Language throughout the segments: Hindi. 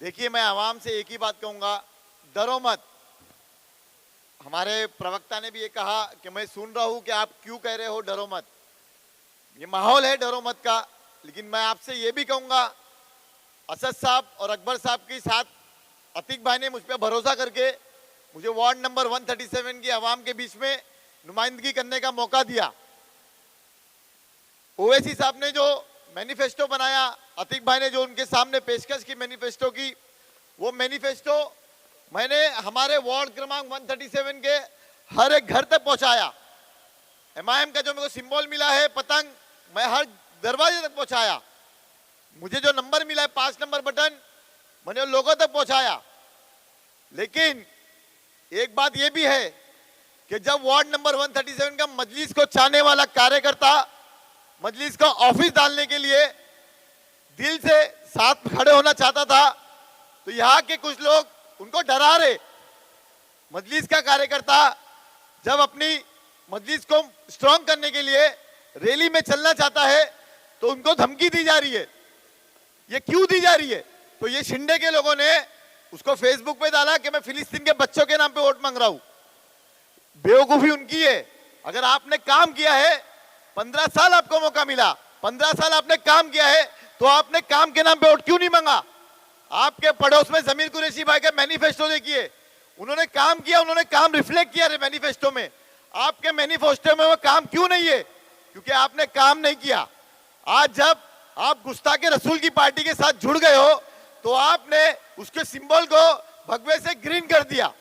देखिए, मैं आवाम से एक ही बात कहूंगा, डरो मत। हमारे प्रवक्ता ने भी ये कहा कि मैं सुन रहा हूं कि आप क्यों कह रहे हो डरो मत। ये माहौल है डरो मत का। लेकिन मैं आपसे ये भी कहूंगा, असद साहब और अकबर साहब के साथ अतीक भाई ने मुझ पर भरोसा करके मुझे वार्ड नंबर 137 की आवाम के बीच में नुमाइंदगी करने का मौका दिया। ओवैसी साहब ने जो मैनिफेस्टो बनाया, अतीक भाई ने जो उनके सामने पेशकश की मैनिफेस्टो की, वो मैनिफेस्टो मैंने हमारे वार्ड क्रमांक 137 के हर एक घर तक पहुंचाया। एमआईएम का जो मेरे को सिंबल मिला है पतंग, मैं हर दरवाजे तक पहुंचाया। मुझे जो नंबर मिला है 5 नंबर बटन, मैंने लोगों तक पहुंचाया। लेकिन एक बात यह भी है कि जब वार्ड नंबर 137 का मजलिस को चाहने वाला कार्यकर्ता मजलिस का ऑफिस डालने के लिए दिल से साथ खड़े होना चाहता था, तो यहां के कुछ लोग उनको डरा रहे। मजलिस का कार्यकर्ता जब अपनी मजलिस को स्ट्रांग करने के लिए रैली में चलना चाहता है तो उनको धमकी दी जा रही है। ये क्यों दी जा रही है? तो ये शिंदे के लोगों ने उसको फेसबुक पे डाला कि मैं फिलिस्तीन के बच्चों के नाम पे वोट मांग रहा हूं। बेवकूफी उनकी है। अगर आपने काम किया है, 15 साल आपको मौका मिला, 15 साल आपने काम किया है, तो आपने काम के नाम पे वोट क्यों नहीं मांगा? आपके पड़ोस में जमीर कुरैशी भाई का मैनिफेस्टो देखिए, उन्होंने काम किया, उन्होंने काम रिफ्लेक्ट किया मैनिफेस्टो में। आपके मैनिफेस्टो में वो काम क्यों नहीं है? क्योंकि आपने काम नहीं किया। आज जब आप गुस्ताखे रसूल की पार्टी के साथ जुड़ गए हो तो आपने उसके सिंबल को भगवे से ग्रीन कर दिया।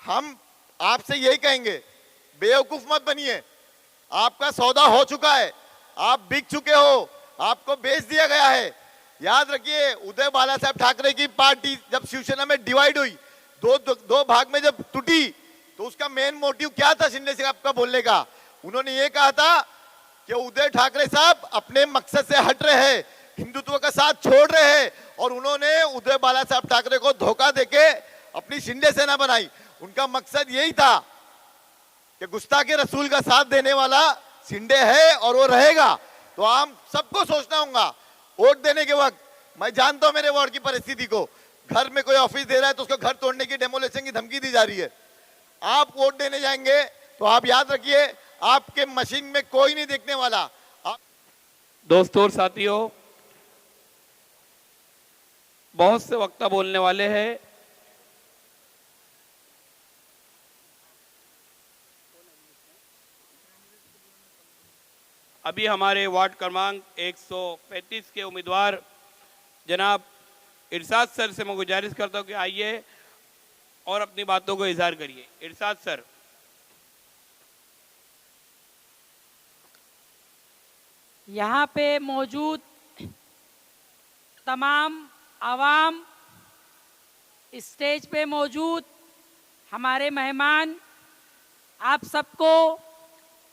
हम आपसे यही कहेंगे, बेवकूफ मत बनिए। आपका सौदा हो चुका है, आप बिक चुके हो, आपको बेच दिया गया है। याद रखिए, उदय बाला साहब ठाकरे की पार्टी जब शिवसेना में डिवाइड हुई, दो भाग में जब टूटी, तो उसका मेन मोटिव क्या था शिंदे साहब का बोलने का? उन्होंने ये कहा था कि उदय ठाकरे साहब अपने मकसद से हट रहे हैं, हिंदुत्व का साथ छोड़ रहे हैं, और उन्होंने उदय बाला साहब ठाकरे को धोखा देके अपनी शिंदे सेना बनाई। उनका मकसद यही था कि गुस्ताखे रसूल का साथ देने वाला शिंदे है और वो रहेगा। तो हम सबको सोचना होगा वोट देने के वक्त। मैं जानता हूं मेरे वार्ड की परिस्थिति को, घर में कोई ऑफिस दे रहा है तो उसको घर तोड़ने की, डेमोलेशन की धमकी दी जा रही है। आप वोट देने जाएंगे तो आप याद रखिए, आपके मशीन में कोई नहीं देखने वाला। दोस्तों और साथियों, बहुत से वक्ता बोलने वाले हैं। अभी हमारे वार्ड क्रमांक 135 के उम्मीदवार जनाब इरशाद सर से मैं गुजारिश करता हूं कि आइए और अपनी बातों को इजहार करिए। इरशाद सर। यहाँ पे मौजूद तमाम आवाम, स्टेज पे मौजूद हमारे मेहमान, आप सबको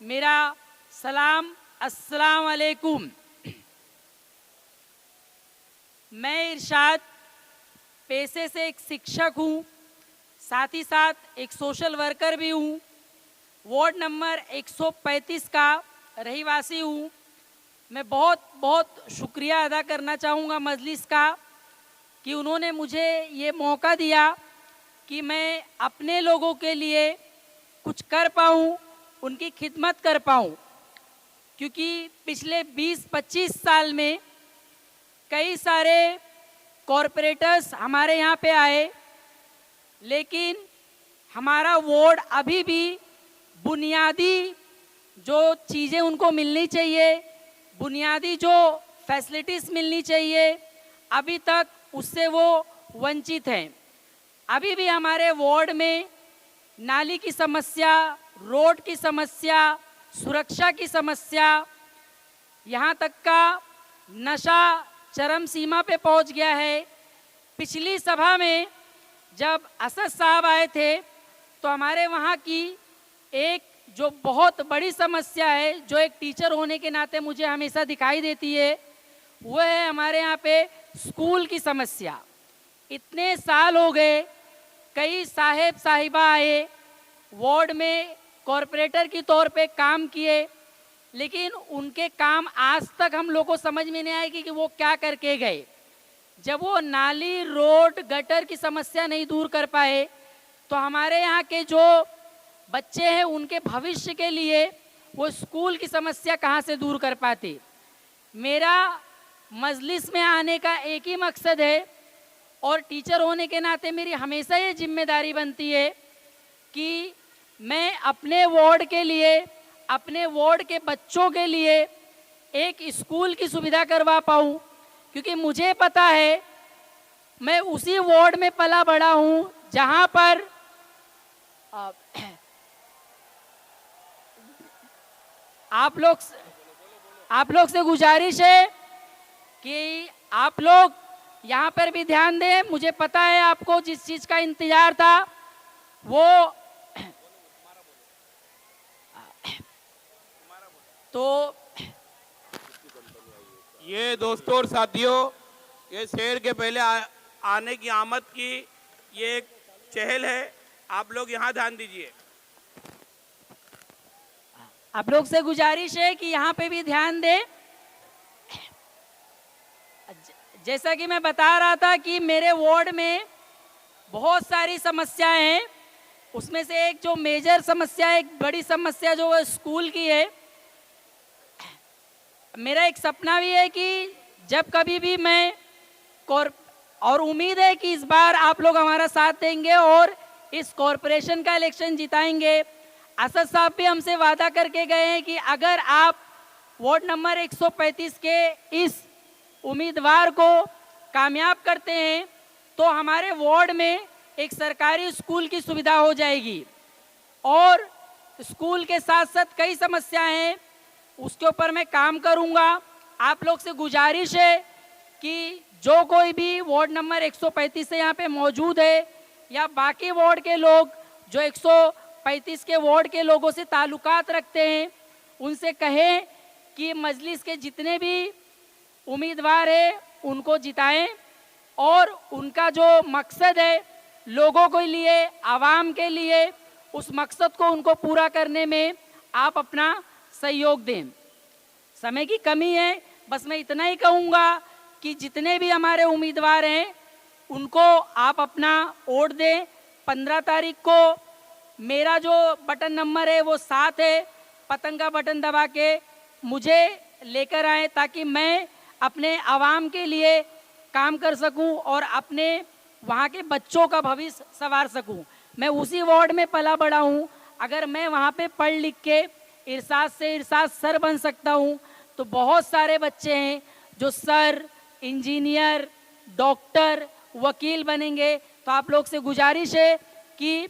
मेरा सलाम, अस्सलाम वालेकुम। मैं इरशाद पेशे से एक शिक्षक हूँ, साथ ही साथ एक सोशल वर्कर भी हूँ। वार्ड नंबर 135 का रहीवासी हूँ। मैं बहुत बहुत शुक्रिया अदा करना चाहूँगा मजलिस का कि उन्होंने मुझे ये मौका दिया कि मैं अपने लोगों के लिए कुछ कर पाऊँ, उनकी खिदमत कर पाऊँ। क्योंकि पिछले 20-25 साल में कई सारे कॉरपोरेटर्स हमारे यहाँ पे आए, लेकिन हमारा वार्ड अभी भी बुनियादी जो चीज़ें उनको मिलनी चाहिए, बुनियादी जो फैसिलिटीज़ मिलनी चाहिए, अभी तक उससे वो वंचित हैं। अभी भी हमारे वार्ड में नाली की समस्या, रोड की समस्या, सुरक्षा की समस्या, यहाँ तक का नशा चरम सीमा पे पहुँच गया है। पिछली सभा में जब असद साहब आए थे तो हमारे वहाँ की एक जो बहुत बड़ी समस्या है, जो एक टीचर होने के नाते मुझे हमेशा दिखाई देती है, वो है हमारे यहाँ पे स्कूल की समस्या। इतने साल हो गए, कई साहेब साहिबा आए, वार्ड में कॉरपोरेटर की तौर पे काम किए, लेकिन उनके काम आज तक हम लोग को समझ में नहीं आए कि वो क्या करके गए। जब वो नाली, रोड, गटर की समस्या नहीं दूर कर पाए तो हमारे यहाँ के जो बच्चे हैं उनके भविष्य के लिए वो स्कूल की समस्या कहाँ से दूर कर पाते। मेरा मजलिस में आने का एक ही मकसद है और टीचर होने के नाते मेरी हमेशा ये जिम्मेदारी बनती है कि मैं अपने वार्ड के लिए, अपने वार्ड के बच्चों के लिए एक स्कूल की सुविधा करवा पाऊँ, क्योंकि मुझे पता है मैं उसी वार्ड में पला बड़ा हूँ जहाँ पर आप लोग से गुजारिश है कि आप लोग यहाँ पर भी ध्यान दें। मुझे पता है आपको जिस चीज़ का इंतजार था वो तो ये दोस्तों और साथियों, ये शेर के पहले आने की आमद की ये एक चहल है। आप लोग यहाँ ध्यान दीजिए। आप लोग से गुजारिश है कि यहाँ पे भी ध्यान दें। जैसा कि मैं बता रहा था कि मेरे वार्ड में बहुत सारी समस्याएं हैं, उसमें से एक जो मेजर समस्या, एक बड़ी समस्या जो है स्कूल की है। मेरा एक सपना भी है कि जब कभी भी मैं और उम्मीद है कि इस बार आप लोग हमारा साथ देंगे और इस कॉरपोरेशन का इलेक्शन जिताएंगे। असद साहब भी हमसे वादा करके गए हैं कि अगर आप वार्ड नंबर 135 के इस उम्मीदवार को कामयाब करते हैं तो हमारे वार्ड में एक सरकारी स्कूल की सुविधा हो जाएगी। और स्कूल के साथ साथ कई समस्याएं हैं, उसके ऊपर मैं काम करूंगा। आप लोग से गुजारिश है कि जो कोई भी वार्ड नंबर 135 से यहाँ पे मौजूद है या बाकी वार्ड के लोग जो 135 के वार्ड के लोगों से ताल्लुकात रखते हैं, उनसे कहें कि मजलिस के जितने भी उम्मीदवार हैं उनको जिताएं और उनका जो मकसद है लोगों के लिए, आवाम के लिए, उस मकसद को उनको पूरा करने में आप अपना सहयोग दें। समय की कमी है, बस मैं इतना ही कहूँगा कि जितने भी हमारे उम्मीदवार हैं उनको आप अपना वोट दें। 15 तारीख को मेरा जो बटन नंबर है वो 7 है, पतंग का बटन दबा के मुझे लेकर आए ताकि मैं अपने आवाम के लिए काम कर सकूं और अपने वहाँ के बच्चों का भविष्य संवार सकूं। मैं उसी वार्ड में पला बड़ा हूँ। अगर मैं वहाँ पे पढ़ लिख के इरशाद से इरशाद सर बन सकता हूँ तो बहुत सारे बच्चे हैं जो सर, इंजीनियर, डॉक्टर, वकील बनेंगे। तो आप लोग से गुजारिश है कि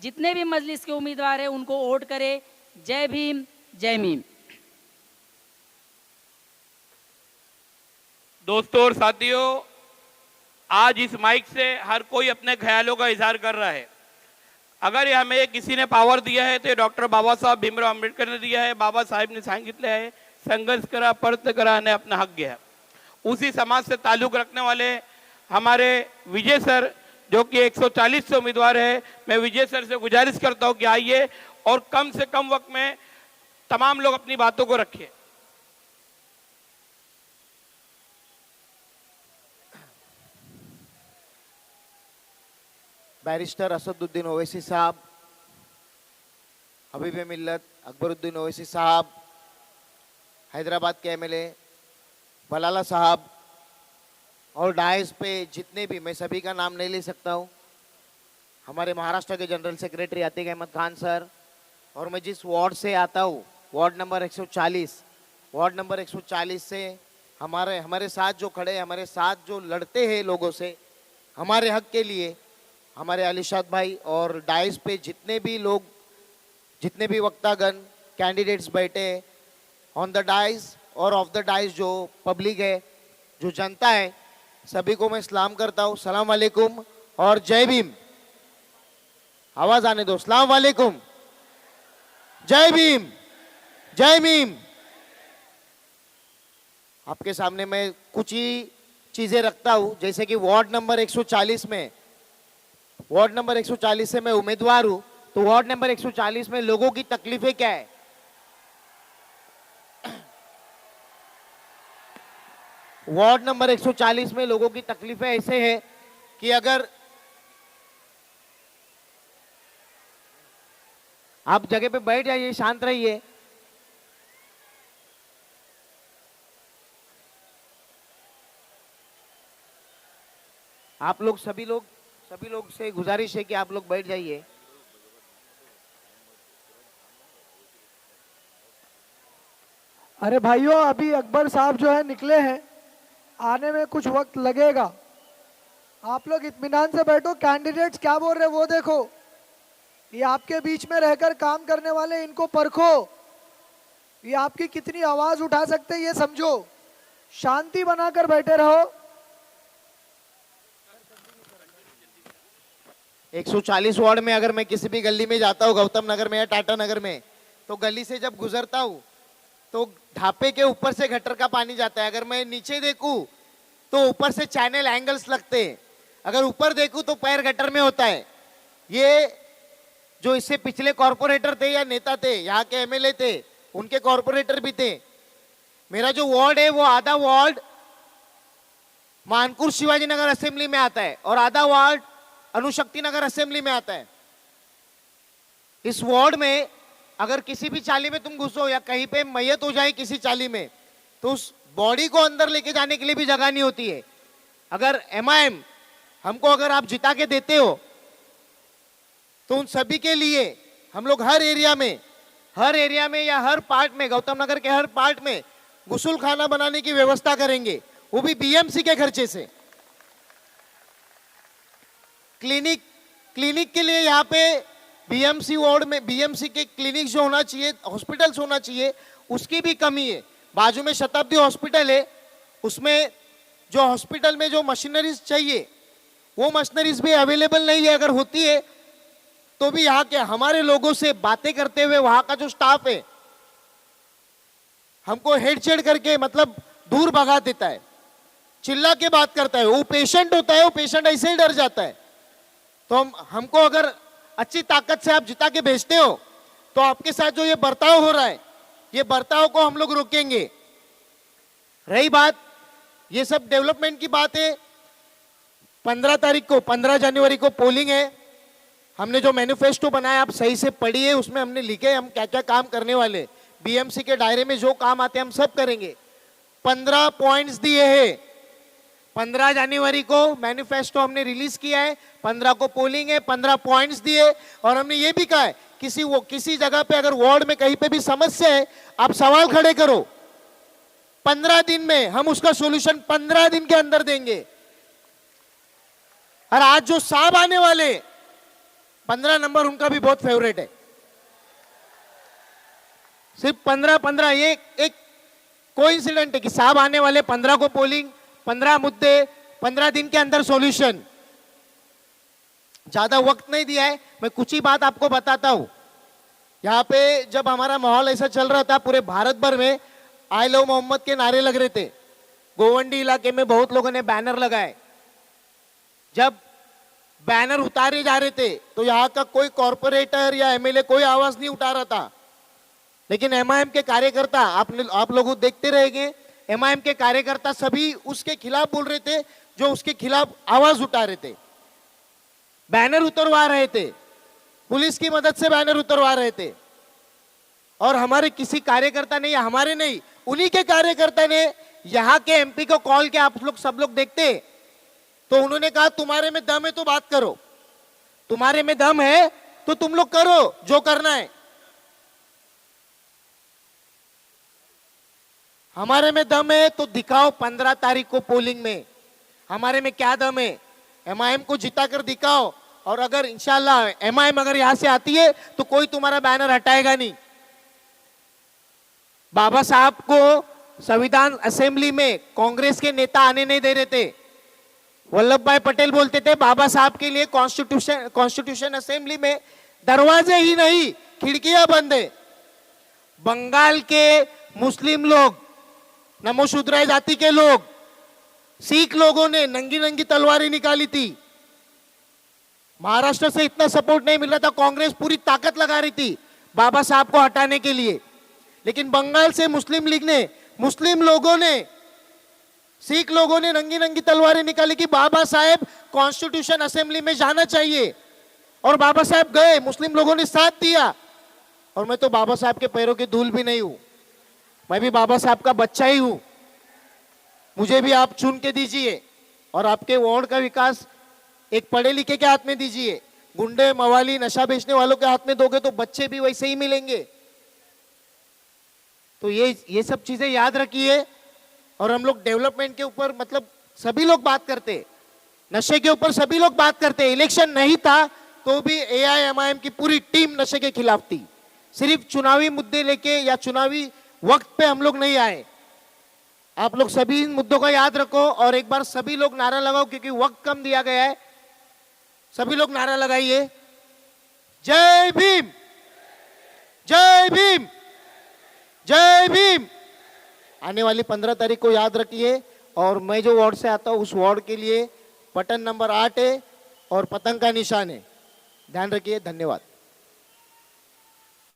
जितने भी मजलिस के उम्मीदवार हैं उनको वोट करें। जय भीम, जय मीम। दोस्तों और साथियों, आज इस माइक से हर कोई अपने ख्यालों का इजहार कर रहा है। अगर हमें किसी ने पावर दिया है तो डॉक्टर बाबासाहेब भीमराव आंबेडकर ने दिया है। बाबा साहेब ने सांगितले आहे, संघर्ष करा, प्रयत्न करा आणि अपना हक घ्या। उसी समाज से ताल्लुक रखने वाले हमारे विजय सर जो कि 140 से उम्मीदवार है, मैं विजय सर से गुजारिश करता हूं कि आइए और कम से कम वक्त में तमाम लोग अपनी बातों को रखिए। बैरिस्टर असदुद्दीन ओवैसी साहब, हबीब मिल्लत अकबरुद्दीन ओवैसी साहब, हैदराबाद के एमएलए बलाला साहब और डायस पे जितने भी, मैं सभी का नाम नहीं ले सकता हूँ, हमारे महाराष्ट्र के general secretary Atiq Ahmad Khan sir, और मैं जिस वार्ड से आता हूँ वार्ड नंबर 140, वार्ड नंबर 140 से हमारे साथ जो खड़े, हमारे साथ जो लड़ते हैं लोगों से हमारे हक के लिए, हमारे अलीशाद भाई, और डाइस पे जितने भी लोग, जितने भी वक्तागण, कैंडिडेट्स बैठे ऑन द डाइस और ऑफ द डाइस, जो पब्लिक है, जो जनता है, सभी को मैं सलाम करता हूँ। सलाम वालेकुम और जय भीम। आवाज आने दो। सलाम वालेकुम, जय भीम, जय भीम। आपके सामने मैं कुछ ही चीजें रखता हूँ, जैसे कि वार्ड नंबर 140 में, वार्ड नंबर 140 से मैं उम्मीदवार हूं, तो वार्ड नंबर 140 में लोगों की तकलीफें क्या है। वार्ड नंबर 140 में लोगों की तकलीफें ऐसे है कि अगर आप जगह पे बैठ जाइए, शांत रहिए। आप लोग सभी लोग से गुजारिश है कि आप लोग बैठ जाइए। अरे भाइयों, अभी अकबर साहब जो है निकले हैं, आने में कुछ वक्त लगेगा। आप लोग इत्मीनान से बैठो। कैंडिडेट्स क्या बोल रहे हैं वो देखो। ये आपके बीच में रहकर काम करने वाले, इनको परखो। ये आपकी कितनी आवाज उठा सकते हैं ये समझो। शांति बनाकर बैठे रहो। 140 वार्ड में अगर मैं किसी भी गली में जाता हूँ, गौतम नगर में या टाटा नगर में, तो गली से जब गुजरता हूँ तो ढापे के ऊपर से गटर का पानी जाता है। अगर मैं नीचे देखूं तो ऊपर से चैनल एंगल्स लगते हैं। अगर ऊपर देखूं तो पैर गटर में होता है। ये जो इससे पिछले कॉर्पोरेटर थे या नेता थे, यहाँ के एमएलए थे, उनके कॉर्पोरेटर भी थे। मेरा जो वार्ड है वो आधा वार्ड मानकुर शिवाजी नगर असेंबली में आता है और आधा वार्ड अनुशक्ति नगर असेंबली में आता है। इस वार्ड में अगर किसी भी चाली में तुम घुसो या कहीं पे मैयत हो जाए किसी चाली में, तो उस बॉडी को अंदर लेके जाने के लिए भी जगह नहीं होती है। अगर एमआईएम हमको अगर आप जिता के देते हो तो उन सभी के लिए हम लोग हर एरिया में या हर पार्ट में, गौतम नगर के हर पार्ट में गुसल खाना बनाने की व्यवस्था करेंगे, वो भी बीएमसी के खर्चे से। क्लिनिक के लिए यहाँ पे बीएमसी वार्ड में बीएमसी के क्लिनिक जो होना चाहिए, हॉस्पिटल्स होना चाहिए, उसकी भी कमी है। बाजू में शताब्दी हॉस्पिटल है, उसमें जो हॉस्पिटल में जो मशीनरीज चाहिए वो मशीनरीज भी अवेलेबल नहीं है। अगर होती है तो भी यहाँ के हमारे लोगों से बातें करते हुए वहां का जो स्टाफ है हमको हेडशेड करके मतलब दूर भगा देता है, चिल्ला के बात करता है। वो पेशेंट होता है, वो पेशेंट ऐसे ही डर जाता है। तो हमको अगर अच्छी ताकत से आप जिता के भेजते हो तो आपके साथ जो ये बर्ताव हो रहा है, ये बर्ताव को हम लोग रोकेंगे। रही बात ये सब डेवलपमेंट की बात है, 15 जनवरी को पोलिंग है। हमने जो मैनिफेस्टो बनाया आप सही से पढ़िए, उसमें हमने लिखे हम क्या क्या काम करने वाले। बीएमसी के दायरे में जो काम आते हैं हम सब करेंगे। 15 पॉइंट्स दिए हैं। 15 जनवरी को मैनिफेस्टो हमने रिलीज किया है, 15 को पोलिंग है, 15 पॉइंट्स दिए। और हमने ये भी कहा है किसी जगह पे अगर वार्ड में कहीं पे भी समस्या है आप सवाल खड़े करो, 15 दिन में हम उसका सॉल्यूशन 15 दिन के अंदर देंगे। और आज जो साहब आने वाले 15 नंबर उनका भी बहुत फेवरेट है। सिर्फ 15 ये एक कोइंसिडेंट है कि साहब आने वाले 15 को पोलिंग, 15 मुद्दे, 15 दिन के अंदर सॉल्यूशन। ज्यादा वक्त नहीं दिया है, मैं कुछ ही बात आपको बताता हूं। यहाँ पे जब हमारा माहौल ऐसा चल रहा था, पूरे भारत भर में आई लव मोहम्मद के नारे लग रहे थे। गोवंडी इलाके में बहुत लोगों ने बैनर लगाए। जब बैनर उतारे जा रहे थे तो यहाँ का कोई कॉर्पोरेटर या एमएलए कोई आवाज नहीं उठा रहा था, लेकिन एमआईएम के कार्यकर्ता आप लोग देखते रहेंगे, एमआईएम के कार्यकर्ता सभी उसके खिलाफ बोल रहे थे, जो उसके खिलाफ आवाज उठा रहे थे, बैनर उतरवा रहे थे, पुलिस की मदद से बैनर उतरवा रहे थे। और हमारे किसी कार्यकर्ता ने, या हमारे नहीं, उन्हीं के कार्यकर्ता ने यहाँ के एमपी को कॉल किया। आप लोग सब लोग देखते, तो उन्होंने कहा तुम्हारे में दम है तो बात करो, तुम्हारे में दम है तो तुम लोग करो जो करना है। हमारे में दम है तो दिखाओ 15 तारीख को पोलिंग में हमारे में क्या दम है, एमआईएम को जिता कर दिखाओ। और अगर इंशाल्लाह एमआईएम अगर यहां से आती है तो कोई तुम्हारा बैनर हटाएगा नहीं। बाबा साहब को संविधान असेंबली में कांग्रेस के नेता आने नहीं दे रहे थे। वल्लभ भाई पटेल बोलते थे बाबा साहब के लिए कॉन्स्टिट्यूशन असेंबली में दरवाजे ही नहीं खिड़कियां बंद है। बंगाल के मुस्लिम लोग, नमोशूद्राय जाति के लोग, सिख लोगों ने नंगी नंगी तलवारें निकाली थी। महाराष्ट्र से इतना सपोर्ट नहीं मिल रहा था, कांग्रेस पूरी ताकत लगा रही थी बाबा साहब को हटाने के लिए। लेकिन बंगाल से मुस्लिम लीग ने, मुस्लिम लोगों ने सिख लोगों ने नंगी नंगी तलवारें निकाली कि बाबा साहेब कॉन्स्टिट्यूशन असेंबली में जाना चाहिए, और बाबा साहेब गए, मुस्लिम लोगों ने साथ दिया। और मैं तो बाबा साहब के पैरों की धूल भी नहीं हूं, मैं भी बाबा साहब का बच्चा ही हूं। मुझे भी आप चुन के दीजिए और आपके वार्ड का विकास एक पढ़े लिखे के हाथ में दीजिए। गुंडे मवाली नशा बेचने वालों के हाथ में दोगे तो बच्चे भी वैसे ही मिलेंगे। तो ये सब चीजें याद रखिए। और हम लोग डेवलपमेंट के ऊपर मतलब सभी लोग बात करते, नशे के ऊपर सभी लोग बात करते। इलेक्शन नहीं था तो भी AIMIM की पूरी टीम नशे के खिलाफ थी। सिर्फ चुनावी मुद्दे लेके या चुनावी वक्त पे हम लोग नहीं आए। आप लोग सभी इन मुद्दों का याद रखो और एक बार सभी लोग नारा लगाओ, क्योंकि वक्त कम दिया गया है। सभी लोग नारा लगाइए, जय भीम, जय भीम, जय भीम। आने वाली 15 तारीख को याद रखिए। और मैं जो वार्ड से आता हूं उस वार्ड के लिए बटन नंबर 8 है और पतंग का निशान है, ध्यान रखिए। धन्यवाद।